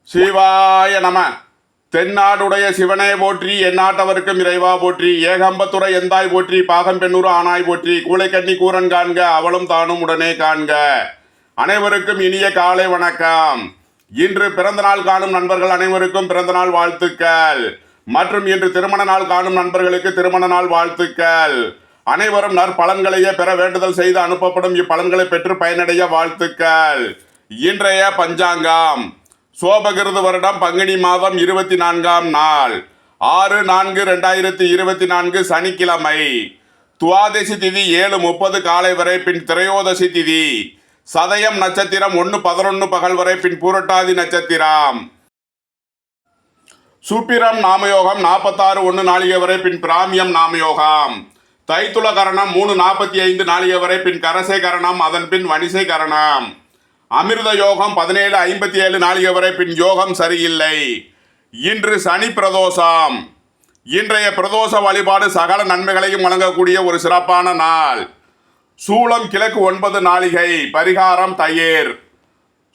சிவாய நம. தென்னாடுடைய சிவனே போற்றி, எந்நாட்டவருக்கும் இறைவா போற்றி, ஏகம்பத்துறை எந்தாய் போற்றி, பாகம் பெண்ணூறு ஆனாய் போற்றி, கூளைக்கண்ணி கூரன் காண்க, அவளும் தானும் உடனே காண்க. அனைவருக்கும் இனிய காலை வணக்கம். இன்று பிறந்த நாள் காணும் நண்பர்கள் அனைவருக்கும் பிறந்த நாள் வாழ்த்துக்கள். மற்றும் இன்று திருமண நாள் காணும் நண்பர்களுக்கு திருமண நாள் வாழ்த்துக்கள். அனைவரும் நற்பலன்களையே பெற வேண்டுதல் செய்து அனுப்பப்படும் இப்பலன்களை பெற்று பயனடைய வாழ்த்துக்கள். இன்றைய பஞ்சாங்கம் சோபகிருது வருடம் பங்குனி மாதம் 24ஆம் நாள் 6/4/2024 சனிக்கிழமை. துவாதசி திதி 7:30 காலை வரை, பின் திரையோதசி திதி. சதயம் நட்சத்திரம் 1:11 பகல் வரை, பின் பூரட்டாதி நட்சத்திரம். சூப்பிரம் நாமயோகம் 46:1 நாளிகை வரை, பின் பிராமியம் நாமயோகம். தைத்துல கரணம் 3:45 நாளிகை வரை, பின் கரசை கரணம், அதன் பின் வணிசை கரணம். அமிர்த யோகம் 17:57 நாளிகை வரை, பின் யோகம் சரியில்லை. இன்று சனி பிரதோஷம். இன்றைய பிரதோஷ வழிபாடு சகல நன்மைகளையும் வழங்கக்கூடிய ஒரு சிறப்பான நாள். சூலம் கிழக்கு 9 நாளிகை. பரிகாரம் தயிர்.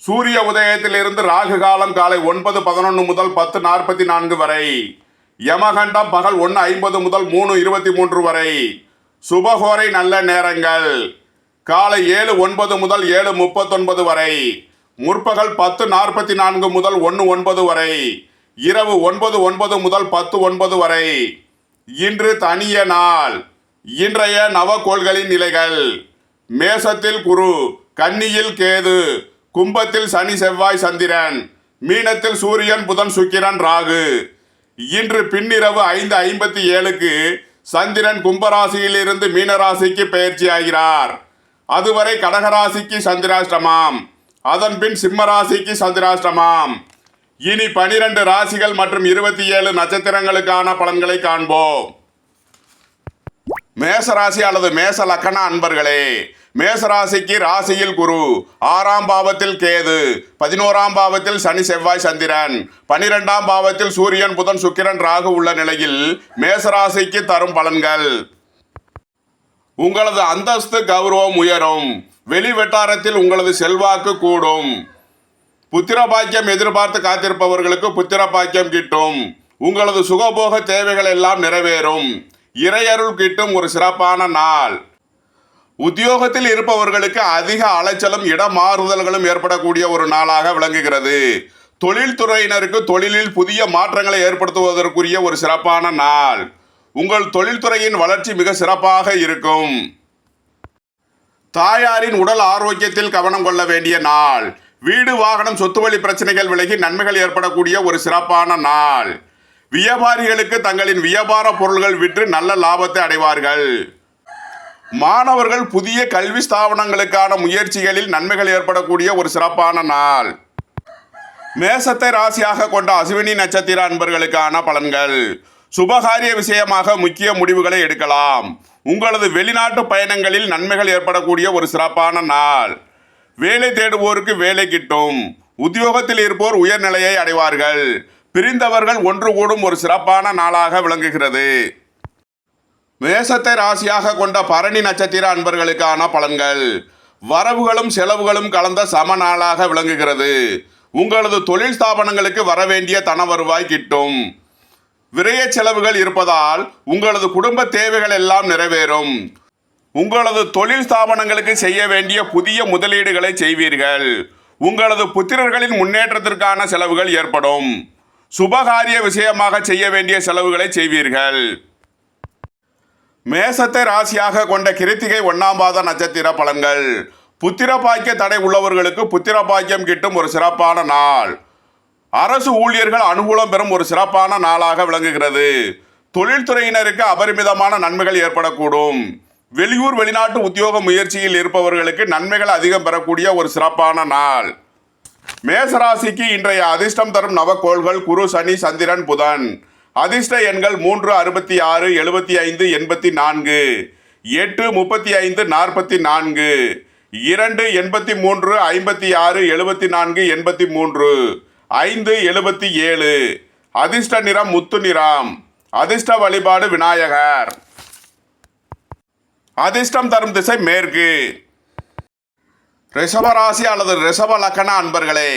சூரிய உதயத்திலிருந்து ராகு காலம் காலை 9:11 முதல் 10:44 வரை. யமகண்டம் பகல் 1:50 முதல் 3:23 வரை. சுபகோரை நல்ல நேரங்கள் காலை 7:09 முதல் 7:39 வரை. முற்பகல் 10:44 முதல் 1:09 வரை. இரவு 9:09 முதல் 10:09 வரை. இன்று தனிய நாள். இன்றைய நவகோள்களின் நிலைகள்: மேசத்தில் குரு, கன்னியில் கேது, கும்பத்தில் சனி செவ்வாய் சந்திரன், மீனத்தில் சூரியன் புதன் சுக்கிரன் ராகு. இன்று பின்னிரவு 5:57க்கு சந்திரன் கும்பராசியிலிருந்து மீனராசிக்கு பயிற்சி ஆகிறார். அதுவரை கடகராசிக்கு சந்திராஷ்டமம், அதன் பின் சிம்மராசிக்கு சந்திராஷ்டமம். இனி 12 ராசிகள் மற்றும் 27 நட்சத்திரங்களுக்கான பலன்களை காண்போம். மேசராசி அல்லது மேச லக்கண அன்பர்களே, மேசராசிக்கு ராசியில் குரு, 6ஆம் பாவத்தில் கேது, 11ஆம் பாவத்தில் சனி செவ்வாய் சந்திரன், 12ஆம் பாவத்தில் சூரியன் புதன் சுக்கிரன் ராகு உள்ள நிலையில் மேசராசிக்கு தரும் பலன்கள்: உங்களது அந்தஸ்து கௌரவம் உயரும். வெளி வட்டாரத்தில் உங்களது செல்வாக்கு கூடும். புத்திர பாக்கியம் எதிர்பார்த்து காத்திருப்பவர்களுக்கு புத்திர பாக்கியம் கிட்டும். உங்களது சுகபோக தேவைகள் எல்லாம் நிறைவேறும். இறையருள் கிட்டும் ஒரு சிறப்பான நாள். உத்தியோகத்தில் இருப்பவர்களுக்கு அதிக அலைச்சலும் இடமாறுதல்களும் ஏற்படக்கூடிய ஒரு நாளாக விளங்குகிறது. தொழில்துறையினருக்கு தொழிலில் புதிய மாற்றங்களை ஏற்படுத்துவதற்குரிய ஒரு சிறப்பான நாள். உங்கள் தொழில்துறையின் வளர்ச்சி மிக சிறப்பாக இருக்கும். தாயாரின் உடல் ஆரோக்கியத்தில் கவனம் கொள்ள வேண்டிய நாள். வீடு வாகனம் சொத்து வழி பிரச்சனைகள் விலகி நன்மைகள் ஏற்படக்கூடிய ஒரு சிறப்பான நாள். வியாபாரிகளுக்கு தங்களின் வியாபார பொருள்கள் விற்று நல்ல லாபத்தை அடைவார்கள். மாணவர்கள் புதிய கல்வி ஸ்தாபனங்களுக்கான முயற்சிகளில் நன்மைகள் ஏற்படக்கூடிய ஒரு சிறப்பான நாள். மேசத்தை ராசியாக கொண்ட அசுவினி நட்சத்திர அன்பர்களுக்கான பலன்கள்: சுபகாரிய விஷயமாக முக்கிய முடிவுகளை எடுக்கலாம். உங்களது வெளிநாட்டு பயணங்களில் நன்மைகள் ஏற்படக்கூடிய ஒரு சிறப்பான நாள். வேலை தேடுவோருக்கு வேலை கிட்டும். உத்தியோகத்தில் இருப்போர் உயர்நிலையை அடைவார்கள். பிரிந்தவர்கள் ஒன்று கூடும் ஒரு சிறப்பான நாளாக விளங்குகிறது. மேசத்தை ராசியாக கொண்ட பரணி நட்சத்திர அன்பர்களுக்கான பலன்கள்: வரவுகளும் செலவுகளும் கலந்த சம நாளாக விளங்குகிறது. உங்களது தொழில் ஸ்தாபனங்களுக்கு வரவேண்டிய தன வருவாய் கிட்டும். விரைய செலவுகள் இருப்பதால் உங்களது குடும்ப தேவைகள் எல்லாம் நிறைவேறும். உங்களது தொழில் ஸ்தாபனங்களுக்கு செய்ய வேண்டிய புதிய முதலீடுகளை செய்வீர்கள். உங்களது புத்திரர்களின் முன்னேற்றத்திற்கான செலவுகள் ஏற்படும். சுபகாரிய விஷயமாக செய்ய வேண்டிய செலவுகளை செய்வீர்கள். மேசத்தை ராசியாக கொண்ட கிருத்திகை 1ஆம் பாத நட்சத்திர பலன்கள்: புத்திர பாக்கிய தடை உள்ளவர்களுக்கு புத்திர பாக்கியம் கிட்டும் ஒரு சிறப்பான நாள். அரசு ஊழியர்கள் அனுகூலம் பெறும் ஒரு சிறப்பான நாளாக விளங்குகிறது. தொழில்துறையினருக்கு அபரிமிதமான நன்மைகள் ஏற்படக்கூடும். வெளியூர் வெளிநாட்டு உத்தியோக முயற்சியில் இருப்பவர்களுக்கு நன்மைகள் அதிகம் பெறக்கூடிய ஒரு சிறப்பான நாள். மேசராசிக்கு இன்றைய அதிர்ஷ்டம் தரும் நவகோள்கள் குரு, சனி, சந்திரன், புதன். அதிர்ஷ்ட எண்கள் 3, 66, 75, 84, 8, 35, 44, 2, 83, 56, 74, 83, 5, 77. அதிர்ஷ்ட நிறம் முத்து நிறம். அதிர்ஷ்ட வழிபாடு விநாயகர். அதிர்ஷ்டம் தரும் திசை மேற்கு. ரிஷபராசி அல்லது ரிஷப லக்கண அன்பர்களே,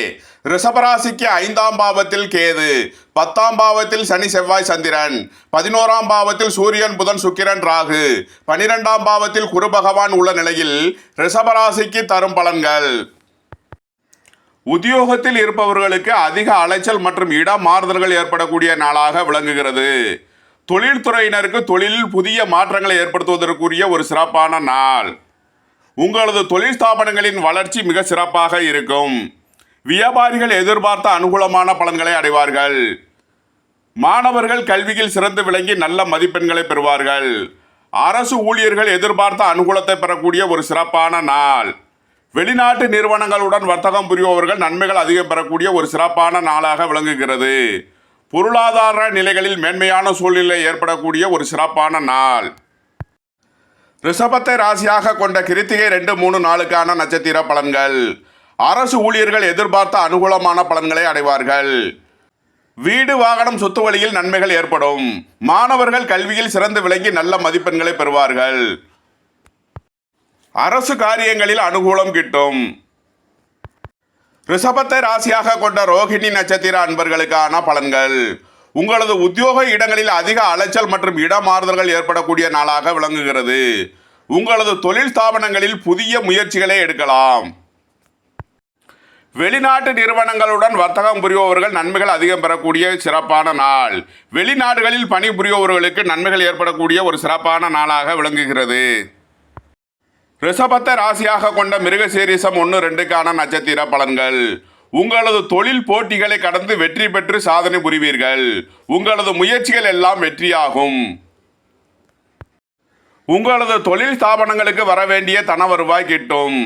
ரிஷபராசிக்கு 5ஆம் பாவத்தில் கேது, 10ஆம் பாவத்தில் சனி செவ்வாய் சந்திரன், 11ஆம் பாவத்தில் சூரியன் புதன் சுக்கிரன் ராகு, 12ஆம் பாவத்தில் குரு பகவான் உள்ள நிலையில் ரிஷபராசிக்கு தரும் பலன்கள். உத்தியோகத்தில் இருப்பவர்களுக்கு அதிக அலைச்சல் மற்றும் இடம் மாறுதல்கள் ஏற்படக்கூடிய நாளாக விளங்குகிறது. தொழில்துறையினருக்கு தொழிலில் புதிய மாற்றங்களை ஏற்படுத்துவதற்குரிய ஒரு சிறப்பான நாள். உங்களது தொழில் ஸ்தாபனங்களின் வளர்ச்சி மிக சிறப்பாக இருக்கும். வியாபாரிகள் எதிர்பார்த்த அனுகூலமான பலன்களை அடைவார்கள். மாணவர்கள் கல்வியில் சிறந்து விளங்கி நல்ல மதிப்பெண்களை பெறுவார்கள். அரசு ஊழியர்கள் எதிர்பார்த்த அனுகூலத்தை பெறக்கூடிய ஒரு சிறப்பான நாள். வெளிநாட்டு நிறுவனங்களுடன் வர்த்தகம் புரிபவர்கள் நன்மைகள் அதிகம் பெறக்கூடிய ஒரு சிறப்பான நாளாக விளங்குகிறது. பொருளாதார நிலைகளில் மேன்மையான சூழ்நிலை ஏற்படக்கூடிய ஒரு சிறப்பான நாள். ரிஷபத்தை ராசியாக கொண்ட கிருத்திகை 2, 3 நாளுக்கான நட்சத்திர பலன்கள். அரசு ஊழியர்கள் எதிர்பார்த்த அனுகூலமான பலன்களை அடைவார்கள். வீடு வாகனம் சொத்து வழியில் நன்மைகள் ஏற்படும். மாணவர்கள் கல்வியில் சிறந்து விளங்கி நல்ல மதிப்பெண்களை பெறுவார்கள். அரசு காரியங்களில் அனுகூலம் கிட்டும். ரிஷபத்தை ராசியாக கொண்ட ரோகிணி நட்சத்திர அன்பர்களுக்கான பலன்கள். உங்களது உத்தியோக இடங்களில் அதிக அலைச்சல் மற்றும் இடமாறுதல்கள் ஏற்படக்கூடிய நாளாக விளங்குகிறது. உங்களது தொழில் ஸ்தாபனங்களில் புதிய முயற்சிகளை எடுக்கலாம். வெளிநாட்டு நிறுவனங்களுடன் வர்த்தகம் புரிபவர்கள் நன்மைகள் அதிகம் பெறக்கூடிய சிறப்பான நாள். வெளிநாடுகளில் பணிபுரிபவர்களுக்கு நன்மைகள் ஏற்படக்கூடிய ஒரு சிறப்பான நாளாக விளங்குகிறது. ரிஷபத்தை ராசியாக கொண்ட மிருகசீரிஷம் 1, 2க்கான நட்சத்திர பலன்கள். உங்களது தொழில் போட்டிகளை கடந்து வெற்றி பெற்று சாதனை புரிவீர்கள். உங்களது முயற்சிகள் எல்லாம் வெற்றியாகும். உங்களது தொழில் ஸ்தாபனங்களுக்கு வர வேண்டிய தன வருவாய் கிட்டும்.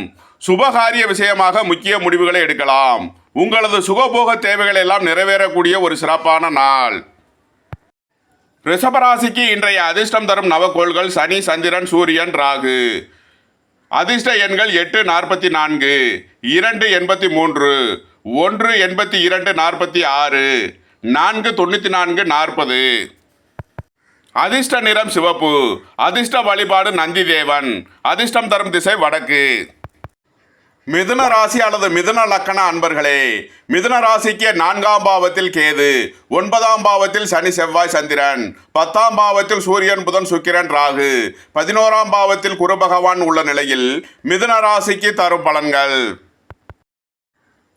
சுபகாரிய விஷயமாக முக்கிய முடிவுகளை எடுக்கலாம். உங்களது சுகபோக தேவைகள் எல்லாம் நிறைவேறக்கூடிய ஒரு சிறப்பான நாள். ரிஷபராசிக்கு இன்றைய அதிர்ஷ்டம் தரும் நவக்கோள்கள் சனி, சந்திரன், சூரியன், ராகு. அதிர்ஷ்ட எண்கள் 8, 44, 2, 83, 1, 82, 46, 4, 94, 40. அதிர்ஷ்ட நிறம் சிவப்பு. அதிர்ஷ்ட வழிபாடு நந்தி தேவன். அதிர்ஷ்டம் தரும் திசை வடக்கு. மிதுன ராசி அல்லது மிதுன லக்கண அன்பர்களே, மிதுன ராசிக்கு 4ஆம் பாவத்தில் கேது, 9ஆம் பாவத்தில் சனி செவ்வாய் சந்திரன், 10ஆம் பாவத்தில் சூரியன் புதன் சுக்கிரன் ராகு, 11ஆம் பாவத்தில் குரு பகவான் உள்ள நிலையில் மிதுன ராசிக்கு தரும் பலன்கள்.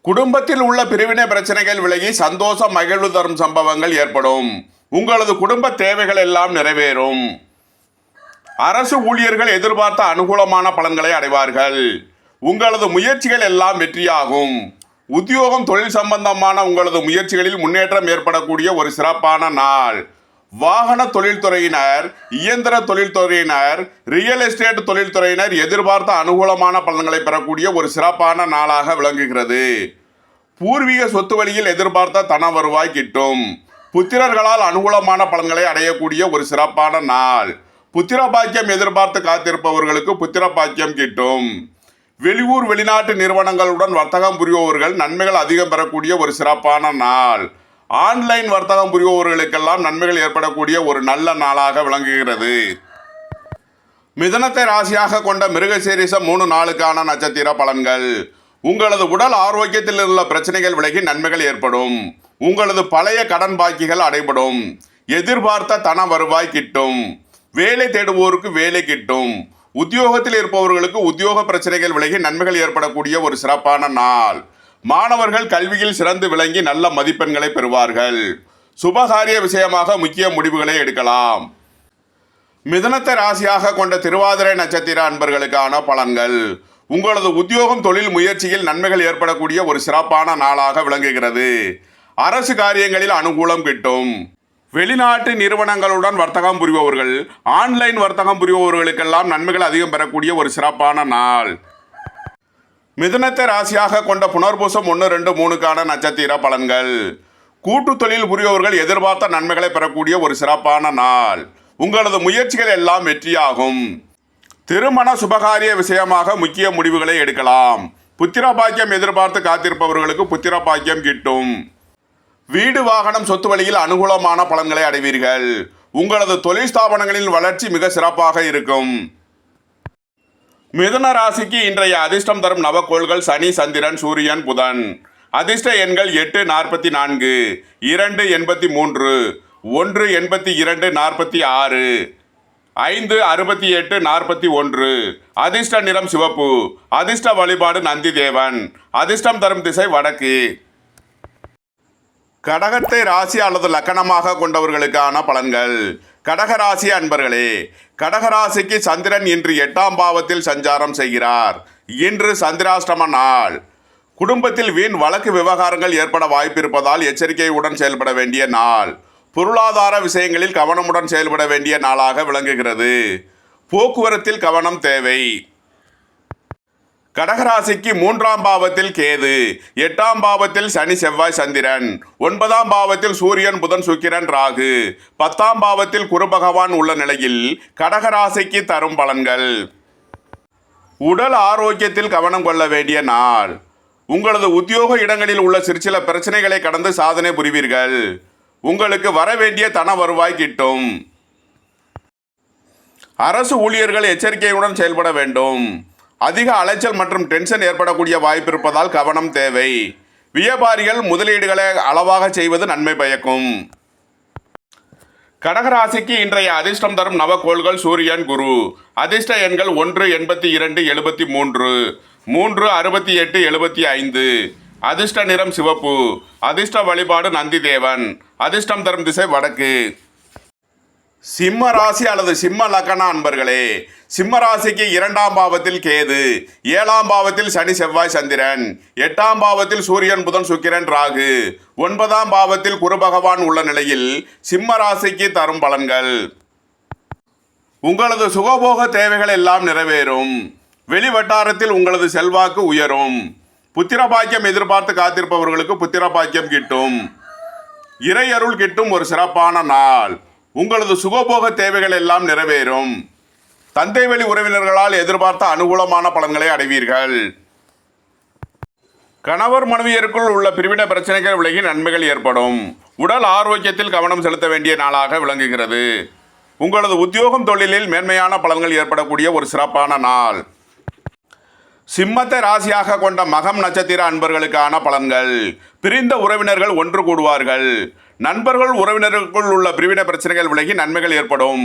குடும்பத்தில் உள்ள பிரிவினை பிரச்சனைகள் விலகி சந்தோஷம் மகிழ்வு தரும் சம்பவங்கள் ஏற்படும். உங்களது குடும்ப தேவைகள் எல்லாம் நிறைவேறும். அரசு ஊழியர்கள் எதிர்பார்த்த அனுகூலமான பலன்களை அடைவார்கள். உங்களது முயற்சிகள் எல்லாம் வெற்றியாகும். உத்தியோகம் தொழில் சம்பந்தமான உங்களது முயற்சிகளில் முன்னேற்றம் ஏற்படக்கூடிய ஒரு சிறப்பான நாள். வாகன தொழில்துறையினர், இயந்திர தொழில்துறையினர், ரியல் எஸ்டேட் தொழில்துறையினர் எதிர்பார்த்த அனுகூலமான பலன்களை பெறக்கூடிய ஒரு சிறப்பான நாளாக விளங்குகிறது. பூர்வீக சொத்து வழியில் எதிர்பார்த்த தன வருவாய் கிட்டும். புத்திரர்களால் அனுகூலமான பலன்களை அடையக்கூடிய ஒரு சிறப்பான நாள். புத்திர பாக்கியம் எதிர்பார்த்து காத்திருப்பவர்களுக்கு புத்திர பாக்கியம் கிட்டும். வெளியூர் வெளிநாட்டு நிறுவனங்களுடன் வர்த்தகம் புரிபவர்கள் நன்மைகள் அதிகம் பெறக்கூடிய ஒரு சிறப்பான நாள். ஆன்லைன் வர்த்தகம் புரிபவர்களுக்கெல்லாம் நன்மைகள் ஏற்படக்கூடிய ஒரு நல்ல நாளாக விளங்குகிறது. மிதுனத்தை ராசியாக கொண்ட மிருகசீரிஷம் 3 நாளுக்கான நட்சத்திர பலன்கள். உங்களது உடல் ஆரோக்கியத்தில் உள்ள பிரச்சனைகள் விலகி நன்மைகள் ஏற்படும். உங்களது பழைய கடன் பாக்கிகள் அடைபடும். எதிர்பார்த்த தன வருவாய் கிட்டும். வேலை தேடுவோருக்கு வேலை கிட்டும். உத்தியோகத்தில் இருப்பவர்களுக்கு உத்தியோக பிரச்சனைகள் விலகி நன்மைகள் ஏற்படக்கூடிய ஒரு சிறப்பான நாள். மாணவர்கள் கல்வியில் சிறந்து விளங்கி நல்ல மதிப்பெண்களை பெறுவார்கள். சுபகாரிய விஷயமாக முக்கிய முடிவுகளை எடுக்கலாம். மிதுனத்தை ராசியாக கொண்ட திருவாதிரை நட்சத்திர அன்பர்களுக்கான பலன்கள். உங்களது உத்தியோகம் தொழில் முயற்சியில் நன்மைகள் ஏற்படக்கூடிய ஒரு சிறப்பான நாளாக விளங்குகிறது. அரசு காரியங்களில் அனுகூலம் கிட்டும். வெளிநாட்டு நிறுவனங்களுடன் வர்த்தகம் புரிபவர்கள், ஆன்லைன் வர்த்தகம் புரிபவர்களுக்கெல்லாம் நன்மைகள் அதிகம் பெறக்கூடிய ஒரு சிறப்பான நாள். மிதுனத்தை ராசியாக கொண்ட புனர்பூசம் 1, 2, 3க்கான நட்சத்திர பலன்கள். கூட்டு தொழில் புரிபவர்கள் எதிர்பார்த்த நன்மைகளை பெறக்கூடிய ஒரு சிறப்பான நாள். உங்களது முயற்சிகள் எல்லாம் வெற்றியாகும். திருமண சுபகாரிய விஷயமாக முக்கிய முடிவுகளை எடுக்கலாம். புத்திர பாக்கியம் எதிர்பார்த்து காத்திருப்பவர்களுக்கு புத்திர பாக்கியம் கிட்டும். வீடு வாகனம் சொத்து வழியில் அனுகூலமான பலன்களை அடைவீர்கள். உங்களது தொழில் ஸ்தாபனங்களின் வளர்ச்சி மிக சிறப்பாக இருக்கும். மிதுன ராசிக்கு இன்றைய அதிர்ஷ்டம் தரும் நவக்கோள்கள் சனி, சந்திரன், சூரியன், புதன். அதிர்ஷ்ட எண்கள் 8 44, 2 83, 1 82 46, 5 68 41. அதிர்ஷ்ட நிறம் சிவப்பு. அதிர்ஷ்ட வழிபாடு நந்தி தேவன். அதிர்ஷ்டம் தரும் திசை வடக்கு. கடகத்தை ராசி அல்லது லக்கணமாக கொண்டவர்களுக்கான பலன்கள். கடகராசி அன்பர்களே, கடகராசிக்கு சந்திரன் இன்று 8ஆம் பாவத்தில் சஞ்சாரம் செய்கிறார். இன்று சந்திராஷ்டம நாள். குடும்பத்தில் வீண் வழக்கு விவகாரங்கள் ஏற்பட வாய்ப்பிருப்பதால் எச்சரிக்கையுடன் செயல்பட வேண்டிய நாள். பொருளாதார விஷயங்களில் கவனமுடன் செயல்பட வேண்டிய நாளாக விளங்குகிறது. போக்குவரத்தில் கவனம் தேவை. கடகராசிக்கு 3ஆம் பாவத்தில் கேது, 8ஆம் பாவத்தில் சனி செவ்வாய் சந்திரன், 9ஆம் பாவத்தில் சூரியன் புதன் சுக்கிரன் ராகு, 10ஆம் பாவத்தில் குரு பகவான் உள்ள நிலையில் கடகராசிக்கு தரும் பலன்கள். உடல் ஆரோக்கியத்தில் கவனம் கொள்ள வேண்டிய நாள். உங்களது உத்தியோக இடங்களில் உள்ள சிற்சில பிரச்சனைகளை கடந்து சாதனை புரிவீர்கள். உங்களுக்கு வர வேண்டிய தன வருவாய் கிட்டும். அரசு ஊழியர்கள் எச்சரிக்கையுடன் செயல்பட வேண்டும். அதிக அலைச்சல் மற்றும் டென்ஷன் ஏற்படக்கூடிய வாய்ப்பு இருப்பதால் கவனம் தேவை. வியாபாரிகள் முதலீடுகளை அளவாக செய்வது நன்மை பயக்கும். கடகராசிக்கு இன்றைய அதிர்ஷ்டம் தரும் நவக்கோள்கள் சூரியன் குரு. அதிர்ஷ்ட எண்கள் 1 82 73, 3 68 75. அதிர்ஷ்ட நிறம் சிவப்பு. அதிர்ஷ்ட வழிபாடு நந்தி தேவன். அதிர்ஷ்டம் தரும் திசை வடக்கு. சிம்ம ராசி அல்லது சிம்ம லக்கண அன்பர்களே, சிம்ம ராசிக்கு 2ஆம் பாவத்தில் கேது, 7ஆம் பாவத்தில் சனி செவ்வாய் சந்திரன், 8ஆம் பாவத்தில் சூரியன் புதன் சுக்கிரன் ராகு, 9ஆம் பாவத்தில் குரு பகவான் உள்ள நிலையில் சிம்ம ராசிக்கு தரும் பலன்கள். உங்களது சுகபோக தேவைகள் எல்லாம் நிறைவேறும். வெளி வட்டாரத்தில் உங்களது செல்வாக்கு உயரும். புத்திர பாக்கியம் எதிர்பார்த்து காத்திருப்பவர்களுக்கு புத்திர பாக்கியம் கிட்டும். இறை அருள் கிட்டும் ஒரு சிறப்பான நாள். உங்களது சுகபோக தேவைகள் எல்லாம் நிறைவேறும். தந்தை வழி உறவினர்களால் எதிர்பார்த்த அனுகூலமான பலன்களை அடைவீர்கள். கணவர் மனைவியருக்குள் உள்ள பிரிவின பிரச்சனைகள் விலகி நன்மைகள் ஏற்படும். உடல் ஆரோக்கியத்தில் கவனம் செலுத்த வேண்டிய நாளாக விளங்குகிறது. உங்களது உத்தியோகம் தொழிலில் மேன்மையான பலன்கள் ஏற்படக்கூடிய ஒரு சிறப்பான நாள். சிம்மத்தை ராசியாக கொண்ட மகம் நட்சத்திர அன்பர்களுக்கான பலன்கள். பிரிந்த உறவினர்கள் ஒன்று கூடுவார்கள். நண்பர்கள் உறவினர்களுக்குள் உள்ள பிரிவின பிரச்சனைகள் விலகி நன்மைகள் ஏற்படும்.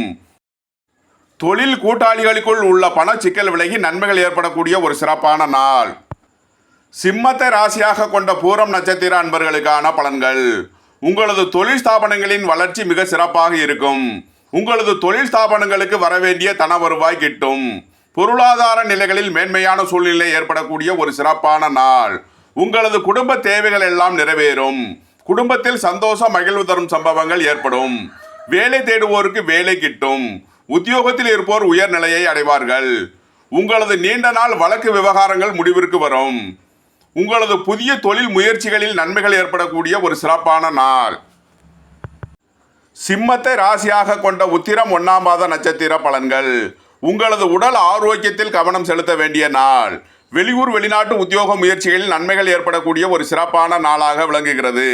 தொழில் கூட்டாளிகளுக்குள் உள்ள பண சிக்கல் விலகி நன்மைகள் ஏற்படக்கூடிய ஒரு சிறப்பான நாள். சிம்மத்தை ராசியாக கொண்ட பூரம் நட்சத்திர அன்பர்களுக்கான பலன்கள். உங்களது தொழில் ஸ்தாபனங்களின் வளர்ச்சி மிக சிறப்பாக இருக்கும். உங்களது தொழில் ஸ்தாபனங்களுக்கு வரவேண்டிய தன வருவாய் கிட்டும். பொருளாதார நிலைகளில் மேன்மையான சூழ்நிலை ஏற்படக்கூடிய ஒரு சிறப்பான நாள். உங்களது குடும்ப தேவைகள் எல்லாம் நிறைவேறும். குடும்பத்தில் சந்தோஷம் மகிழ்வு தரும் சம்பவங்கள் ஏற்படும். வேலை தேடுவோருக்கு வேலை கிட்டும். உத்தியோகத்தில் இருப்போர் உயர்நிலையை அடைவார்கள். உங்களது நீண்ட நாள் வழக்கு விவகாரங்கள் முடிவிற்கு வரும். உங்களது புதிய தொழில் முயற்சிகளில் நன்மைகள் ஏற்படக்கூடிய ஒரு சிறப்பான நாள். சிம்மத்தை ராசியாக கொண்ட உத்திரம் 1ஆம் பாத நட்சத்திர பலன்கள். உங்களது உடல் ஆரோக்கியத்தில் கவனம் செலுத்த வேண்டிய நாள். வெளியூர் வெளிநாட்டு உத்தியோக முயற்சிகளில் நன்மைகள் ஏற்படக்கூடிய ஒரு சிறப்பான நாளாக விளங்குகிறது.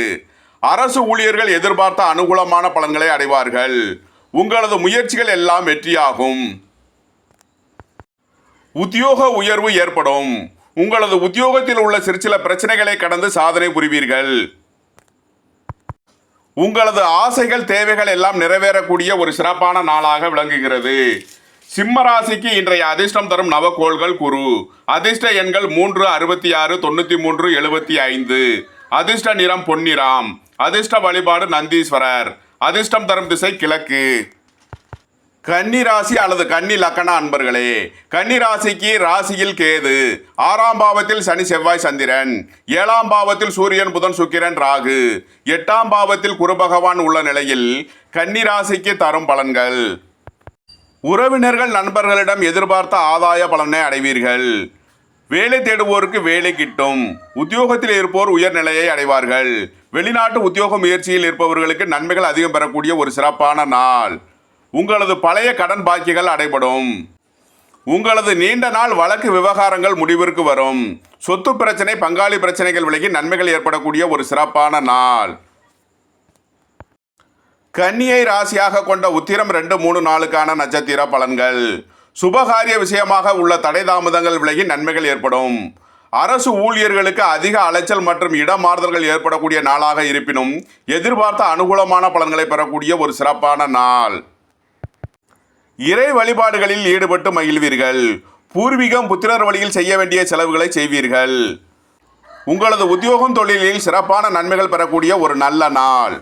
அரசு ஊழியர்கள் எதிர்பார்த்த அனுகூலமான பலன்களை அடைவார்கள். உங்களது முயற்சிகள் எல்லாம் வெற்றியாகும். உத்தியோக உயர்வு ஏற்படும். உங்களது உத்தியோகத்தில் உள்ள சிற்சில பிரச்சனைகளை கடந்து சாதனை புரிவீர்கள். உங்களது ஆசைகள் தேவைகள் எல்லாம் நிறைவேறக்கூடிய ஒரு சிறப்பான நாளாக விளங்குகிறது. சிம்ம ராசிக்கு இன்றைய அதிர்ஷ்டம் தரும் நவக்கோள்கள் குரு. அதிர்ஷ்ட எண்கள் 3 66 93 75. அதிர்ஷ்ட நிறம் பொன்னிறம். அதிர்ஷ்ட வழிபாடு நந்தீஸ்வரர். அதிர்ஷ்டம் தரும் திசை கிழக்கு. கன்னி ராசி அல்லது கன்னி லக்கண அன்பர்களே, கன்னி ராசிக்கு ராசியில் கேது, 6ஆம் பாவத்தில் சனி செவ்வாய் சந்திரன், 7ஆம் பாவத்தில் சூரியன் புதன் சுக்கிரன் ராகு, 8ஆம் பாவத்தில் குரு பகவான் உள்ள நிலையில் கன்னி ராசிக்கு தரும் பலன்கள். உறவினர்கள் நண்பர்களிடம் எதிர்பார்த்த ஆதாய பலனை அடைவீர்கள். வேலை தேடுவோருக்கு வேலை கிட்டும். உத்தியோகத்தில் இருப்போர் உயர்நிலையை அடைவார்கள். வெளிநாட்டு உத்தியோக முயற்சியில் இருப்பவர்களுக்கு நன்மைகள் அதிகம் பெறக்கூடிய ஒரு சிறப்பான நாள். உங்களது பழைய கடன் பாக்கிகள் அடைபடும். உங்களது நீண்ட நாள் வழக்கு விவகாரங்கள் முடிவிற்கு வரும். சொத்து பிரச்சனை பங்காளி பிரச்சனைகள் விலகி நன்மைகள் ஏற்படக்கூடிய ஒரு சிறப்பான நாள். கன்னியை ராசியாக கொண்ட உத்திரம் 2, 3 நாளுக்கான நட்சத்திர பலன்கள். சுபகாரிய விஷயமாக உள்ள தடை தாமதங்கள் விலகி நன்மைகள் ஏற்படும். அரசு ஊழியர்களுக்கு அதிக அலைச்சல் மற்றும் இடமாறுதல்கள் ஏற்படக்கூடிய நாளாக இருப்பினும் எதிர்பார்த்த அனுகூலமான பலன்களை பெறக்கூடிய ஒரு சிறப்பான நாள். இறை வழிபாடுகளில் ஈடுபட்டு மகிழ்வீர்கள். பூர்வீகம் புத்திரர் வழியில் செய்ய வேண்டிய செலவுகளை செய்வீர்கள். உங்களது உத்தியோகம் தொழிலில் சிறப்பான நன்மைகள் பெறக்கூடிய ஒரு நல்ல நாள்.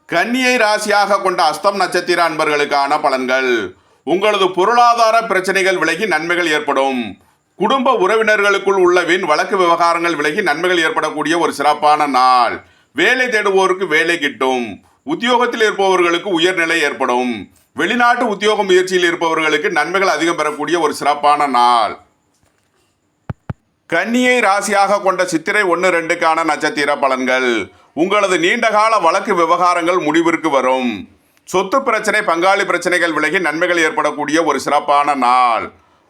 கன்னியை ராசியாக கொண்ட அஸ்தம் நட்சத்திர அன்பர்களுக்கான பலன்கள். உங்களது பொருளாதார பிரச்சனைகள் விலகி நன்மைகள் ஏற்படும். குடும்ப உறவினர்களுக்குள் உள்ள வீண் வழக்கு விவகாரங்கள் விலகி நன்மைகள் ஏற்படக்கூடிய ஒரு சிறப்பான நாள். வேலை தேடுவோருக்கு வேலை கிட்டும். உத்தியோகத்தில் இருப்பவர்களுக்கு உயர்நிலை ஏற்படும். வெளிநாட்டு உத்தியோக முயற்சியில் இருப்பவர்களுக்கு நன்மைகள் அதிகம் பெறக்கூடிய ஒரு சிறப்பான நாள். கன்னியை ராசியாக கொண்ட சித்திரை 1-2க்கான நட்சத்திர பலன்கள். உங்களது நீண்டகால வழக்கு விவகாரங்கள் முடிவிற்கு வரும். சொத்து பிரச்சனை பங்காளி பிரச்சனைகள் விலகி நன்மைகள் ஏற்படக்கூடிய ஒரு சிறப்பான நாள்.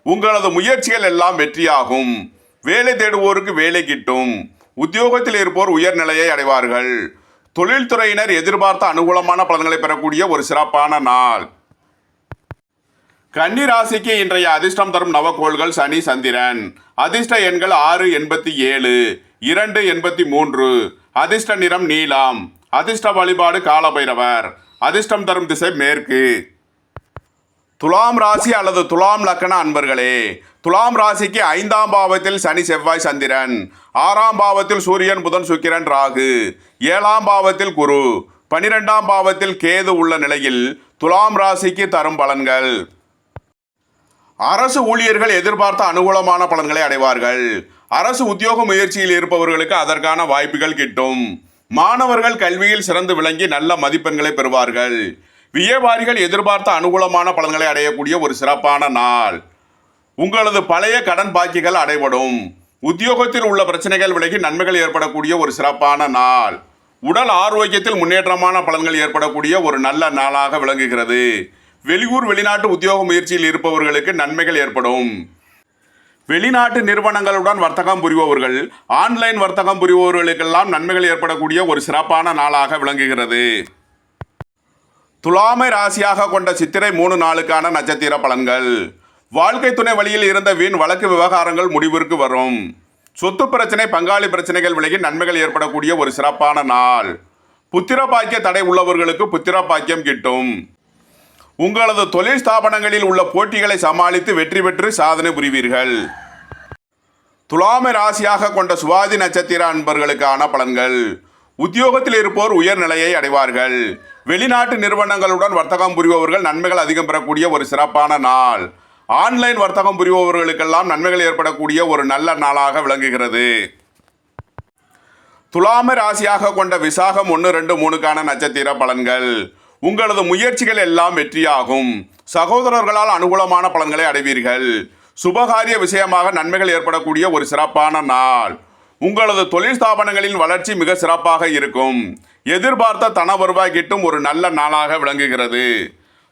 உங்களது முயற்சிகள் எல்லாம் வெற்றியாகும். வேலை தேடுவோருக்கு வேலை கிட்டும். உத்தியோகத்தில் இருப்போர் உயர்நிலையை அடைவார்கள். தொழில்துறையினர் எதிர்பார்த்த அனுகூலமான பலன்களை பெறக்கூடிய ஒரு சிறப்பான நாள். கன்னி ராசிக்கு இன்றைய அதிர்ஷ்டம் தரும் நவக்கோள்கள் சனி சந்திரன். அதிர்ஷ்ட எண்கள் 687, 283. அதிர்ஷ்ட நிறம் நீலம். அதிர்ஷ்ட வழிபாடு காலபைரவர். அதிர்ஷ்டம் தரும் திசை மேற்கு. துலாம் ராசி அல்லது துலாம் லக்கண அன்பர்களே, துலாம் ராசிக்கு 5ஆம் பாவத்தில் சனி செவ்வாய் சந்திரன், 6ஆம் பாவத்தில் சூரியன் புதன் சுக்கிரன் ராகு, 7ஆம் பாவத்தில் குரு, 12ஆம் பாவத்தில் கேது உள்ள நிலையில் துலாம் ராசிக்கு தரும் பலன்கள். அரசு ஊழியர்கள் எதிர்பார்த்த அனுகூலமான பலன்களை அடைவார்கள். அரசு உத்தியோக முயற்சியில் இருப்பவர்களுக்கு அதற்கான வாய்ப்புகள் கிட்டும். மாணவர்கள் கல்வியில் சிறந்து விளங்கி நல்ல மதிப்பெண்களை பெறுவார்கள். வியாபாரிகள் எதிர்பார்த்த அனுகூலமான பலன்களை அடையக்கூடிய ஒரு சிறப்பான நாள். உங்களது பழைய கடன் பாக்கிகள் அடைபடும். உத்தியோகத்தில் உள்ள பிரச்சனைகள் விலகி நன்மைகள் ஏற்படக்கூடிய ஒரு சிறப்பான நாள். உடல் ஆரோக்கியத்தில் முன்னேற்றமான பலன்கள் ஏற்படக்கூடிய ஒரு நல்ல நாளாக விளங்குகிறது. வெளியூர் வெளிநாட்டு உத்தியோக முயற்சியில் இருப்பவர்களுக்கு நன்மைகள் ஏற்படும். வெளிநாட்டு நிறுவனங்களுடன் வர்த்தகம் புரிபவர்கள், ஆன்லைன் வர்த்தகம் புரிபவர்களுக்கெல்லாம் நன்மைகள் ஏற்படக்கூடிய ஒரு சிறப்பான நாளாக விளங்குகிறது. துலாமை ராசியாக கொண்ட சித்திரை 3-4க்கான நட்சத்திர பலன்கள். வாழ்க்கை துணை வழியில் இருந்த வீண் வழக்கு விவகாரங்கள் முடிவிற்கு வரும். சொத்து பிரச்சனை பங்காளி பிரச்சனைகள் விலகி நன்மைகள் ஏற்படக்கூடிய ஒரு சிறப்பான நாள். புத்திர பாக்கிய தடை உள்ளவர்களுக்கு புத்திர பாக்கியம் கிட்டும். உங்களது தொழில் ஸ்தாபனங்களில் உள்ள போட்டிகளை சமாளித்து வெற்றி பெற்று சாதனை புரிவீர்கள். துலாமை ராசியாக கொண்ட சுவாதி நட்சத்திர அன்பர்களுக்கான பலன்கள். உத்தியோகத்தில் இருப்போர் உயர்நிலையை அடைவார்கள். வெளிநாட்டு நிறுவனங்களுடன் வர்த்தகம் புரிபவர்கள் நன்மைகள் அதிகம் பெறக்கூடிய ஒரு சிறப்பான நாள். ஆன்லைன் வர்த்தகம் புரிபவர்களுக்கெல்லாம் நன்மைகள் ஏற்படக்கூடிய ஒரு நல்ல நாளாக விளங்குகிறது. துலாமை ராசியாக கொண்ட விசாகம் 1-2-3க்கான நட்சத்திர பலன்கள். உங்களது முயற்சிகள் எல்லாம் வெற்றியாகும். சகோதரர்களால் அனுகூலமான பலன்களை அடைவீர்கள். சுபகாரிய விஷயமாக நன்மைகள் ஏற்படக்கூடிய ஒரு சிறப்பான நாள். உங்களது தொழில் ஸ்தாபனங்களின் வளர்ச்சி மிக சிறப்பாக இருக்கும். எதிர்பார்த்த தன வருவாய் கிட்டும் ஒரு நல்ல நாளாக விளங்குகிறது.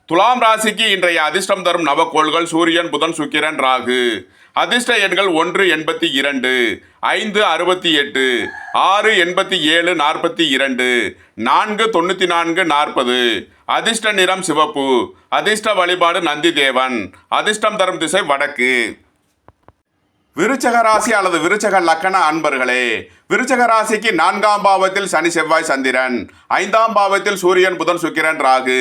துலாம் ராசிக்கு இன்றைய அதிர்ஷ்டம் தரும் நவக்கோள்கள் சூரியன் புதன் சுக்கிரன் ராகு. அதிர்ஷ்ட எண்கள் 1-82, 5-68, 6-87, 42, 4-94, 40. அதிர்ஷ்ட நிறம் சிவப்பு. அதிர்ஷ்ட வழிபாடு நந்தி தேவன். அதிர்ஷ்டம் தரும் திசை வடக்கு. விருச்சக ராசி அல்லது விருச்சக லக்கண அன்பர்களே, விருச்சக ராசிக்கு 4ஆம் பாவத்தில் சனி செவ்வாய் சந்திரன், 5ஆம் பாவத்தில் சூரியன் புதன் சுக்கிரன் ராகு,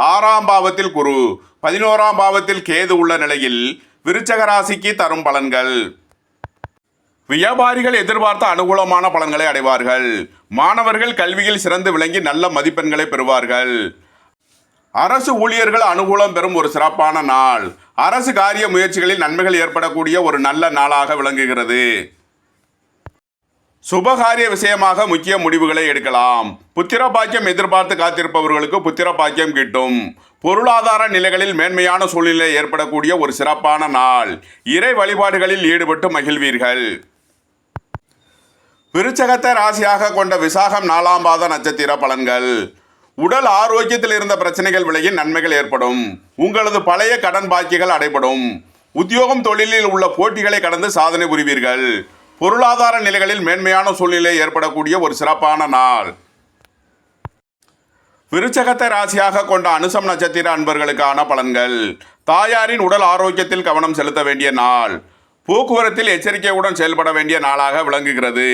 6ஆம் பாவத்தில் குரு, 11ஆம் பாவத்தில் கேது உள்ள நிலையில் விருச்சக ராசிக்கு தரும் பலன்கள். வியாபாரிகள் எதிர்பார்த்த அனுகூலமான பலன்களை அடைவார்கள். மாணவர்கள் கல்வியில் சிறந்து விளங்கி நல்ல மதிப்பெண்களை பெறுவார்கள். அரசு ஊழியர்கள் அனுகூலம் பெறும் ஒரு சிறப்பான நாள். அரசு காரிய முயற்சிகளில் நன்மைகள் ஏற்படக்கூடிய ஒரு நல்ல நாளாக விளங்குகிறது. சுபகாரிய விஷயமாக முக்கிய முடிவுகளை எடுக்கலாம். புத்திர பாக்கியம் எதிர்பார்த்து காத்திருப்பவர்களுக்கு புத்திர பாக்கியம் கிட்டும். பொருளாதார நிலைகளில் மேன்மையான சூழ்நிலை ஏற்படக்கூடிய ஒரு சிறப்பான நாள். இறை வழிபாடுகளில் ஈடுபட்டு மகிழ்வீர்கள். விருச்சகத்தை ராசியாக கொண்ட விசாகம் 4ஆம் பாத நட்சத்திர பலன்கள். உடல் ஆரோக்கியத்தில் இருந்த பிரச்சனைகள் விலகி நன்மைகள் ஏற்படும். உங்களது பழைய கடன் பாக்கிகள் அடைபடும். உத்தியோகம் தொழிலில் உள்ள போட்டிகளை கடந்து சாதனை புரிவீர்கள். பொருளாதார நிலைகளில் மேன்மையான சூழ்நிலை ஏற்படக்கூடிய ஒரு சிறப்பான நாள். விருச்சகத்தை ராசியாக கொண்ட அனுசம் நட்சத்திர அன்பர்களுக்கான பலன்கள். தாயாரின் உடல் ஆரோக்கியத்தில் கவனம் செலுத்த வேண்டிய நாள். போக்குவரத்தில் எச்சரிக்கையுடன் செயல்பட வேண்டிய நாளாக விளங்குகிறது.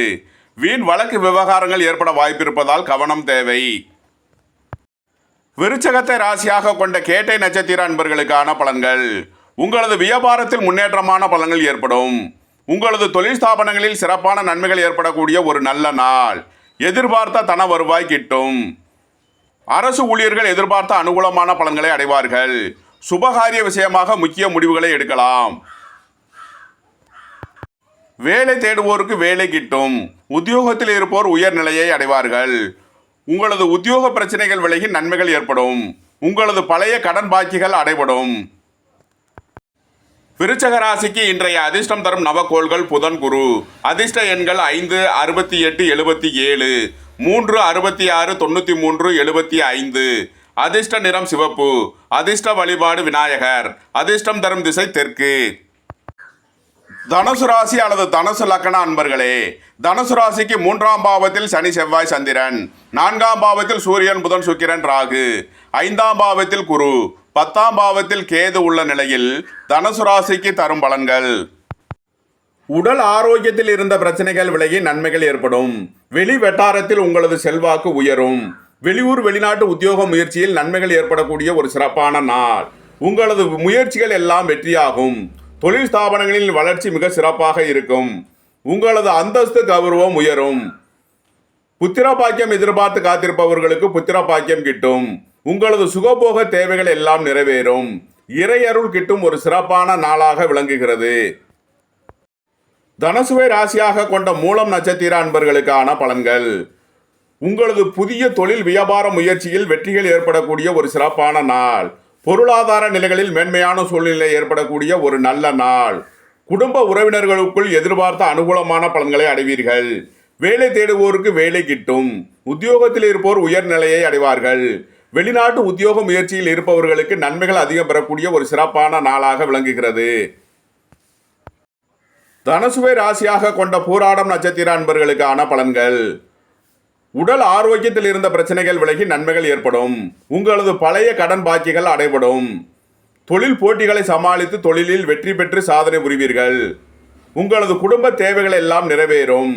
வீண் வழக்கு விவகாரங்கள் ஏற்பட வாய்ப்பிருப்பதால் கவனம் தேவை. விருச்சகத்தை ராசியாக கொண்ட கேட்டை நட்சத்திர அன்பர்களுக்கான பலன்கள். உங்களது வியாபாரத்தில் முன்னேற்றமான பலன்கள் ஏற்படும். உங்களது தொழில் ஸ்தாபனங்களில் சிறப்பான நன்மைகள் ஏற்படக்கூடிய ஒரு நல்ல நாள். எதிர்பார்த்த தன வருவாய் கிட்டும். அரசு ஊழியர்கள் எதிர்பார்த்த அனுகூலமான பலன்களை அடைவார்கள். சுபகாரிய விஷயமாக முக்கிய முடிவுகளை எடுக்கலாம். வேலை தேடுவோருக்கு வேலை கிட்டும். உத்தியோகத்தில் இருப்போர் உயர்நிலையை அடைவார்கள். உங்களது உத்தியோக பிரச்சனைகள் விலகி நன்மைகள் ஏற்படும். உங்களது பழைய கடன் பாக்கிகள் அடைபடும். விருச்சக ராசிக்கு இன்றைய அதிர்ஷ்டம் தரும் நவக்கோள்கள் புதன், குரு. அதிர்ஷ்ட எண்கள் 5, 68, 77, 3, 66, 93, 75. அதிர்ஷ்ட நிறம் சிவப்பு. அதிர்ஷ்ட வழிபாடு விநாயகர். அதிர்ஷ்டம் தரும் திசை தெற்கு. தனுசு ராசி அல்லது தனுசு லக்கண அன்பர்களே, தனுசு ராசிக்கு 3ஆம் பாவத்தில் சனி, செவ்வாய், சந்திரன், 4ஆம் பாவத்தில் சூரியன், புதன், சுக்கிரன், ராகு, 5ஆம் பாவத்தில் குரு, 10ஆம் பாவத்தில் கேது உள்ள நிலையில் தனுசு ராசிக்கு தரும் பலன்கள். உடல் ஆரோக்கியத்தில் இருந்த பிரச்சனைகள் விலகி நன்மைகள் ஏற்படும். வெளி வட்டாரத்தில் உங்களது செல்வாக்கு உயரும். வெளியூர் வெளிநாட்டு உத்தியோக முயற்சியில் நன்மைகள் ஏற்படக்கூடிய ஒரு சிறப்பான நாள். உங்களது முயற்சிகள் எல்லாம் வெற்றியாகும். தொழில் ஸ்தாபனங்களில் வளர்ச்சி மிக சிறப்பாக இருக்கும். உங்களது அந்தஸ்து கௌரவம் உயரும். புத்திர பாக்கியம் எதிர்பார்த்து காத்திருப்பவர்களுக்கு புத்திர பாக்கியம் கிட்டும். உங்களது சுகபோக தேவைகள் எல்லாம் நிறைவேறும். இறையருள் கிட்டும் ஒரு சிறப்பான நாளாக விளங்குகிறது. தனுசுவை ராசியாக கொண்ட மூலம் நட்சத்திர அன்பர்களுக்கான பலன்கள். உங்களது புதிய தொழில் வியாபார முயற்சியில் வெற்றிகள் ஏற்படக்கூடிய ஒரு சிறப்பான நாள். பொருளாதார நிலைகளில் மேன்மையான சூழ்நிலை ஏற்படக்கூடிய ஒரு நல்ல நாள். குடும்ப உறவினர்களுக்குள் எதிர்பார்த்த அனுகூலமான பலன்களை அடைவீர்கள். வேலை தேடுவோருக்கு வேலை கிட்டும். உத்தியோகத்தில் இருப்போர் உயர்நிலையை அடைவார்கள். வெளிநாட்டு உத்தியோக முயற்சியில் இருப்பவர்களுக்கு நன்மைகள் அதிகம் பெறக்கூடிய ஒரு சிறப்பான நாளாக விளங்குகிறது. தனுசுவை ராசியாக கொண்ட பூராடம் நட்சத்திர அன்பர்களுக்கான பலன்கள். உடல் ஆரோக்கியத்தில் இருந்த பிரச்சனைகள் விலகி நன்மைகள் ஏற்படும். உங்களது பழைய கடன் பாக்கிகள் அடைபடும். தொழில் போட்டிகளை சமாளித்து தொழிலில் வெற்றி பெற்று சாதனை புரிவீர்கள். உங்களது குடும்ப தேவைகள் எல்லாம் நிறைவேறும்.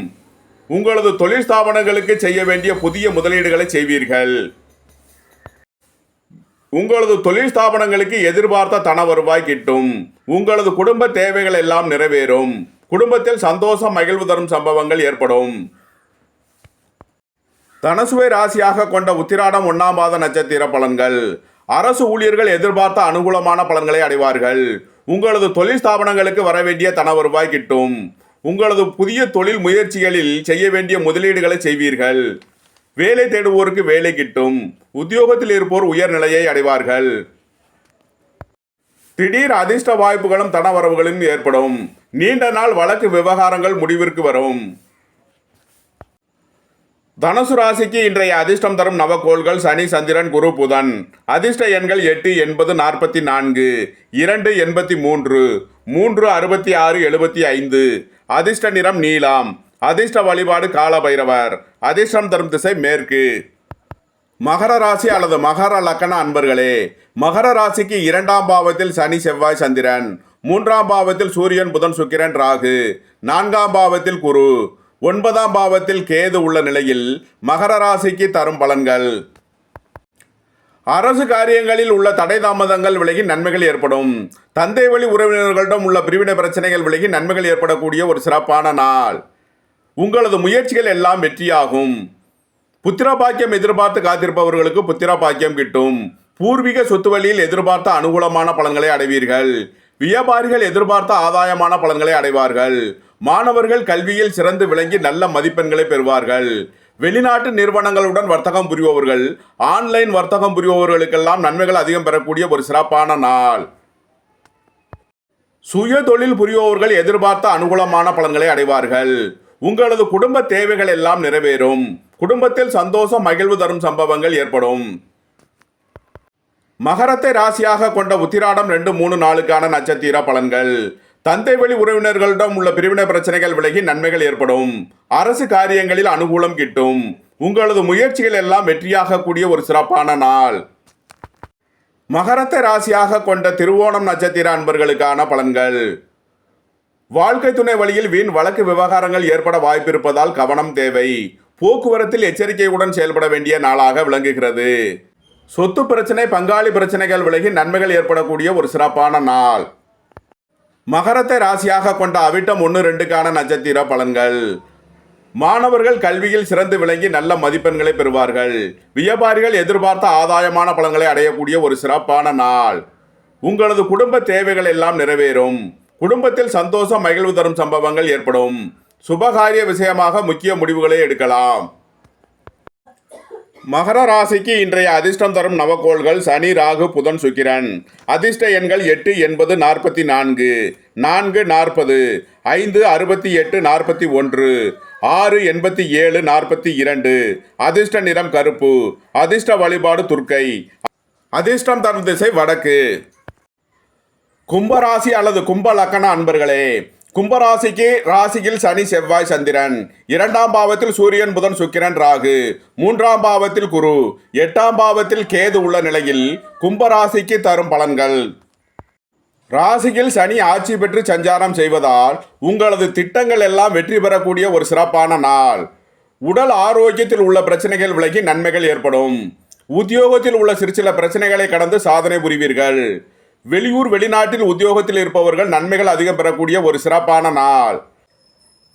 உங்களது தொழில் ஸ்தாபனங்களுக்கு செய்ய வேண்டிய புதிய முதலீடுகளை செய்வீர்கள். உங்களது தொழில் ஸ்தாபனங்களுக்கு எதிர்பார்த்த தன வருவாய் கிட்டும். உங்களது குடும்ப தேவைகள் எல்லாம் நிறைவேறும். குடும்பத்தில் சந்தோஷம், மகிழ்வு தரும் சம்பவங்கள் ஏற்படும். தனுசுவை ராசியாக கொண்ட உத்திராடம் 1ஆம் பாத நட்சத்திர பலன்கள். அரசு ஊழியர்கள் எதிர்பார்த்த அனுகூலமான பலன்களை அடைவார்கள். உங்களது தொழில் ஸ்தாபனங்களுக்கு வரவேண்டிய தன வருவாய் கிட்டும். உங்களது புதிய தொழில் முயற்சிகளில் செய்ய வேண்டிய முதலீடுகளை செய்வீர்கள். வேலை தேடுவோருக்கு வேலை கிட்டும். உத்தியோகத்தில் இருப்போர் உயர்நிலையை அடைவார்கள். திடீர் அதிர்ஷ்ட வாய்ப்புகளும் தன வரவுகளும் ஏற்படும். நீண்ட நாள் வழக்கு விவகாரங்கள் முடிவிற்கு வரும். தனுசு ராசிக்கு இன்றைய அதிர்ஷ்டம் தரும் நவக்கோள்கள் சனி, சந்திரன், குரு, புதன். அதிர்ஷ்ட எண்கள் 8, 80, 44, 2, 83, 3, 66, 75. அதிர்ஷ்ட நிறம் நீலம். அதிர்ஷ்ட வழிபாடு கால பைரவர். அதிர்ஷ்டம் தரும் திசை மேற்கு. மகர ராசி அல்லது மகர லக்கண அன்பர்களே, மகர ராசிக்கு 2ஆம் பாவத்தில் சனி, செவ்வாய், சந்திரன், 3ஆம் பாவத்தில் சூரியன், புதன், சுக்கிரன், ராகு, 4ஆம் பாவத்தில் குரு, 9ஆம் பாவத்தில் கேது உள்ள நிலையில் மகர ராசிக்கு தரும் பலன்கள். அரசு காரியங்களில் உள்ள தடை தாமதங்கள் விலகி நன்மைகள் ஏற்படும். தந்தை வழி உறவினர்களிடம் உள்ள பிரிவினை பிரச்சனைகள் விலகி நன்மைகள் ஏற்படக்கூடிய ஒரு சிறப்பான நாள். உங்களது முயற்சிகள் எல்லாம் வெற்றியாகும். புத்திர பாக்கியம் எதிர்பார்த்து காத்திருப்பவர்களுக்கு புத்திர பாக்கியம் கிட்டும். பூர்வீக சொத்து வழியில் எதிர்பார்த்த அனுகூலமான பலன்களை அடைவீர்கள். வியாபாரிகள் எதிர்பார்த்த ஆதாயமான பலன்களை அடைவார்கள். மாணவர்கள் கல்வியில் சிறந்து விளங்கி நல்ல மதிப்பெண்களை பெறுவார்கள். வெளிநாட்டு நிறுவனங்களுடன் வர்த்தகம் புரிபவர்கள், ஆன்லைன் வர்த்தகம் புரிபவர்களுக்கெல்லாம் நன்மைகள் அதிகம் பெறக்கூடிய ஒரு சிறப்பான நாள். சுய தொழில் புரிபவர்கள் எதிர்பார்த்த அனுகூலமான பலன்களை அடைவார்கள். உங்களது குடும்ப தேவைகள் எல்லாம் நிறைவேறும். குடும்பத்தில் சந்தோஷம், மகிழ்வு தரும் சம்பவங்கள் ஏற்படும். மகரத்தை ராசியாக கொண்ட உத்திராடம் 2, 3, 4க்கான நட்சத்திர பலன்கள். தந்தை வழி உறவினர்களிடம் உள்ள பிரிவினை பிரச்சனைகள் விலகி நன்மைகள் ஏற்படும். அரசு காரியங்களில் அனுகூலம் கிட்டும். உங்களது முயற்சிகள் எல்லாம் வெற்றியாக கூடிய ஒரு சிறப்பான நாள். மகரத்தை ராசியாக கொண்ட திருவோணம் நட்சத்திர அன்பர்களுக்கான பலன்கள். வாழ்க்கை துணை வழியில் வீண் வழக்கு விவகாரங்கள் ஏற்பட வாய்ப்பிருப்பதால் கவனம் தேவை. போக்குவரத்தில் எச்சரிக்கையுடன் செயல்பட வேண்டிய நாளாக விளங்குகிறது. சொத்து பிரச்சனை, பங்காளி பிரச்சனைகள் விலகி நன்மைகள் ஏற்படக்கூடிய ஒரு சிறப்பான நாள். மகரத்தை ராசியாக கொண்ட அவிட்டம் 1-2க்கான நட்சத்திர பலன்கள். மாணவர்கள் கல்வியில் சிறந்து விளங்கி நல்ல மதிப்பெண்களை பெறுவார்கள். வியாபாரிகள் எதிர்பார்த்த ஆதாயமான பலன்களை அடையக்கூடிய ஒரு சிறப்பான நாள். உங்களது குடும்ப தேவைகள் எல்லாம் நிறைவேறும். குடும்பத்தில் சந்தோஷம், மகிழ்வு தரும் சம்பவங்கள் ஏற்படும். சுபகாரிய விஷயமாக முக்கிய முடிவுகளை எடுக்கலாம். மகர ராசிக்கு இன்றைய அதிர்ஷ்டம் தரும் நவக்கோள்கள் சனி, ராகு, புதன், சுக்கிரன். அதிர்ஷ்ட எண்கள் 8, 80, 44, 4, 40, 5, 68, 41, 6, 87, 42. அதிர்ஷ்ட நிறம் கருப்பு. அதிர்ஷ்ட வழிபாடு துர்க்கை. அதிர்ஷ்டம் தரும் திசை வடக்கு. கும்பராசி அல்லது கும்ப லக்கண அன்பர்களே, கும்பராசிக்கு ராசியில் சனி, செவ்வாய், சந்திரன். 2ஆம் பாவத்தில் சூரியன், புதன், சுக்கிரன், ராகு. 3ஆம் பாவத்தில் குரு. 8ஆம் பாவத்தில் கேது உள்ள நிலையில் கும்பராசிக்கு தரும் பலன்கள். ராசியில் சனி ஆட்சி பெற்று சஞ்சாரம் செய்வதால் உங்களது திட்டங்கள் எல்லாம் வெற்றி பெறக்கூடிய ஒரு சிறப்பான நாள். உடல் ஆரோக்கியத்தில் உள்ள பிரச்சனைகள் விலகி நன்மைகள் ஏற்படும். உத்தியோகத்தில் உள்ள சில பிரச்சனைகளை கடந்து சாதனை புரிவீர்கள். வெளியூர் வெளிநாட்டில் உத்தியோகத்தில் இருப்பவர்கள் நன்மைகள் அதிகம் பெறக்கூடிய ஒரு சிறப்பான நாள்.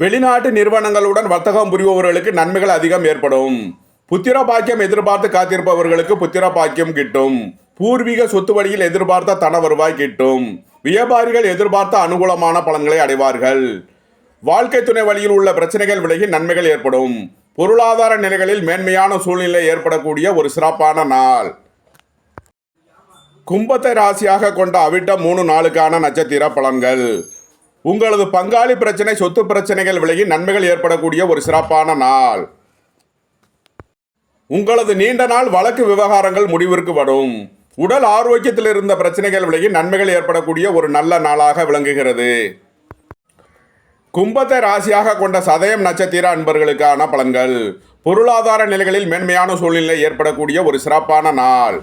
வெளிநாட்டு நிறுவனங்களுடன் வர்த்தகம் புரிபவர்களுக்கு நன்மைகள் அதிகம் ஏற்படும். புத்திர பாக்கியம் எதிர்பார்த்து காத்திருப்பவர்களுக்கு புத்திர பாக்கியம் கிட்டும். பூர்வீக சொத்து வழியில் எதிர்பார்த்த தன வருவாய் கிட்டும். வியாபாரிகள் எதிர்பார்த்த அனுகூலமான பலன்களை அடைவார்கள். வாழ்க்கை துணை வழியில் உள்ள பிரச்சனைகள் விலகி நன்மைகள் ஏற்படும். பொருளாதார நிலைகளில் மேன்மையான சூழ்நிலை ஏற்படக்கூடிய ஒரு சிறப்பான நாள். கும்பத்தை ராசியாக கொண்ட அவிட்டம் 3-4க்கான நட்சத்திர பலன்கள். உங்களது பங்காளி பிரச்சனை, சொத்து பிரச்சனைகள் விலகி நன்மைகள் ஏற்படக்கூடிய ஒரு சிறப்பான நாள். உங்களது நீண்ட நாள் வழக்கு விவகாரங்கள் முடிவிற்கு வரும். உடல் ஆரோக்கியத்தில் இருந்த பிரச்சனைகள் விலகி நன்மைகள் ஏற்படக்கூடிய ஒரு நல்ல நாளாக விளங்குகிறது. கும்பத்தை ராசியாக கொண்ட சதயம் நட்சத்திர அன்பர்களுக்கான பலன்கள். பொருளாதார நிலைகளில் மேன்மையான சூழ்நிலை ஏற்படக்கூடிய ஒரு சிறப்பான நாள்.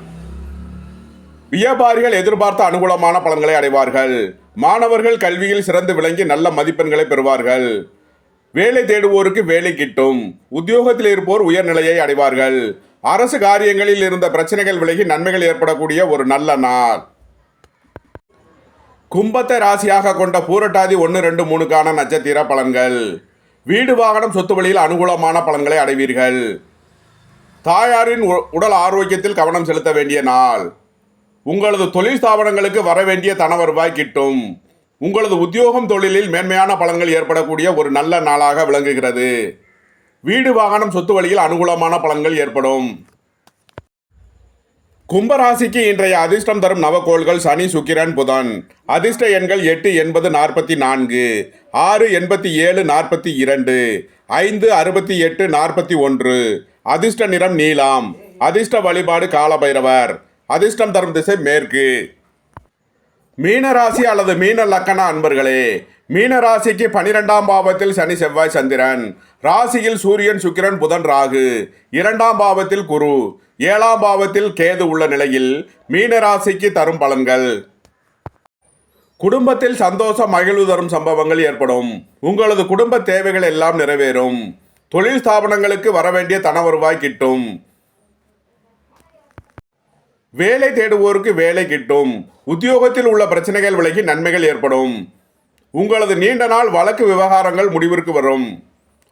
வியாபாரிகள் எதிர்பார்த்த அனுகூலமான பலன்களை அடைவார்கள். மாணவர்கள் கல்வியில் சிறந்து விளங்கி நல்ல மதிப்பெண்களை பெறுவார்கள். வேலை தேடுவோருக்கு வேலை கிட்டும். உத்தியோகத்தில் இருப்போர் உயர்நிலையை அடைவார்கள். அரசு காரியங்களில் இருந்த பிரச்சனைகள் விலகி நன்மைகள் ஏற்படக்கூடிய ஒரு நல்ல நாள். கும்பத்தை ராசியாக கொண்ட பூரட்டாதி 1-2-3க்கான நட்சத்திர பலன்கள். வீடு, வாகனம், சொத்து வழியில் அனுகூலமான பலன்களை அடைவீர்கள். தாயாரின் உடல் ஆரோக்கியத்தில் கவனம் செலுத்த வேண்டிய நாள். உங்களது தொழில் ஸ்தாபனங்களுக்கு வர வேண்டிய தன வருவாய் கிட்டும். உங்களது உத்தியோகம் தொழிலில் மேன்மையான பலன்கள் ஏற்படக்கூடிய ஒரு நல்ல நாளாக விளங்குகிறது. வீடு, வாகனம், சொத்து வழியில் அனுகூலமான பலன்கள் ஏற்படும். கும்பராசிக்கு இன்றைய அதிர்ஷ்டம் தரும் நவக்கோள்கள் சனி, சுக்கிரன், புதன். அதிர்ஷ்ட எண்கள் 8, 80, 44, 6, 87, 42, 5, 68, 41. அதிர்ஷ்ட நிறம் நீலம். அதிர்ஷ்ட வழிபாடு காலபைரவர். அதிர்ஷ்டம் தரும் திசை மேற்கு. மீனராசி அல்லது மீன லக்கண அன்பர்களே, மீனராசிக்கு 12ஆம் பாவத்தில் சனி, செவ்வாய், சந்திரன். ராசியில் சூரியன், சுக்கிரன், புதன், ராகு. 2ஆம் பாவத்தில் குரு. 7ஆம் பாவத்தில் கேது உள்ள நிலையில் மீனராசிக்கு தரும் பலன்கள். குடும்பத்தில் சந்தோஷம், மகிழ்வு தரும் சம்பவங்கள் ஏற்படும். உங்களது குடும்ப தேவைகள் எல்லாம் நிறைவேறும். தொழில் ஸ்தாபனங்களுக்கு வரவேண்டிய தன வருவாய் கிட்டும். வேலை தேடுவோருக்கு வேலை கிட்டும். உத்தியோகத்தில் உள்ள பிரச்சனைகள் விலகி நன்மைகள் ஏற்படும். உங்களது நீண்ட நாள் வழக்கு விவகாரங்கள் முடிவிற்கு வரும்.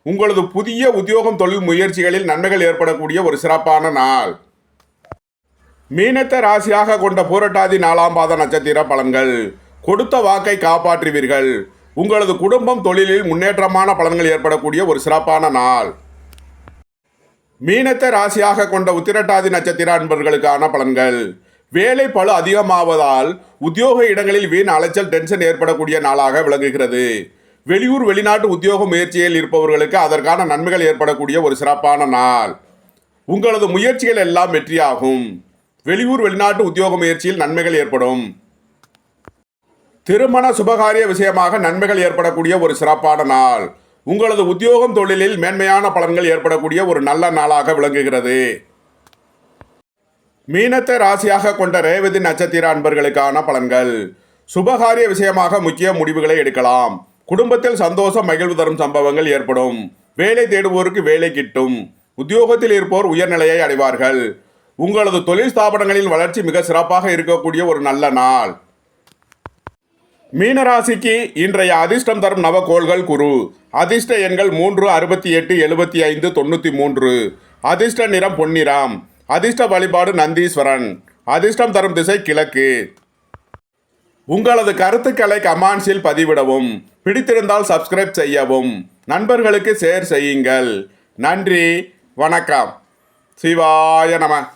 உங்களது புதிய உத்தியோகம், தொழில் முயற்சிகளில் நன்மைகள் ஏற்படக்கூடிய ஒரு சிறப்பான நாள். மீனத்தை ராசியாக கொண்ட பூரட்டாதி 4ஆம் பாத நட்சத்திர பலன்கள். கொடுத்த வாக்கை காப்பாற்றுவீர்கள். உங்களது குடும்பம், தொழிலில் முன்னேற்றமான பலன்கள் ஏற்படக்கூடிய ஒரு சிறப்பான நாள். மீனத்தை ராசியாக கொண்ட உத்திரட்டாதி நட்சத்திர அன்பர்களுக்கான பலன்கள். வேலை பளு அதிகமாவதால் உத்தியோக இடங்களில் வீண் அலைச்சல், டென்ஷன் ஏற்படக்கூடிய நாளாக விளங்குகிறது. வெளியூர் வெளிநாட்டு உத்தியோக முயற்சியில் இருப்பவர்களுக்கு அதற்கான நன்மைகள் ஏற்படக்கூடிய ஒரு சிறப்பான நாள். உங்களது முயற்சிகள் எல்லாம் வெற்றியாகும். வெளியூர் வெளிநாட்டு உத்தியோக முயற்சியில் நன்மைகள் ஏற்படும். திருமண சுபகாரிய விஷயமாக நன்மைகள் ஏற்படக்கூடிய ஒரு சிறப்பான நாள். உங்களது உத்தியோகம், தொழிலில் மேன்மையான பலன்கள் ஏற்படக்கூடிய ஒரு நல்ல நாளாக விளங்குகிறது. மீனத்தை ராசியாக கொண்ட ரேவதி நட்சத்திர அன்பர்களுக்கான பலன்கள். சுபகாரிய விஷயமாக முக்கிய முடிவுகளை எடுக்கலாம். குடும்பத்தில் சந்தோஷம் மகிழ்வு தரும் சம்பவங்கள் ஏற்படும். வேலை தேடுவோருக்கு வேலை கிட்டும். உத்தியோகத்தில் இருப்போர் உயர்நிலையை அடைவார்கள். உங்களது தொழில் ஸ்தாபனங்களின் வளர்ச்சி மிக சிறப்பாக இருக்கக்கூடிய ஒரு நல்ல நாள். மீனராசிக்கு இன்றைய அதிர்ஷ்டம் தரும் நவகோள்கள் குரு. அதிர்ஷ்ட எண்கள் 3, 68, 75, 93. அதிர்ஷ்ட நிறம் பொன்னிறம். அதிர்ஷ்ட வழிபாடு நந்தீஸ்வரன். அதிர்ஷ்டம் தரும் திசை கிழக்கு. உங்களது கருத்துக்களை கமெண்ட்ஸில் பதிவிடவும். பிடித்திருந்தால் சப்ஸ்கிரைப் செய்யவும். நண்பர்களுக்கு ஷேர் செய்யுங்கள். நன்றி, வணக்கம். சிவாய நம.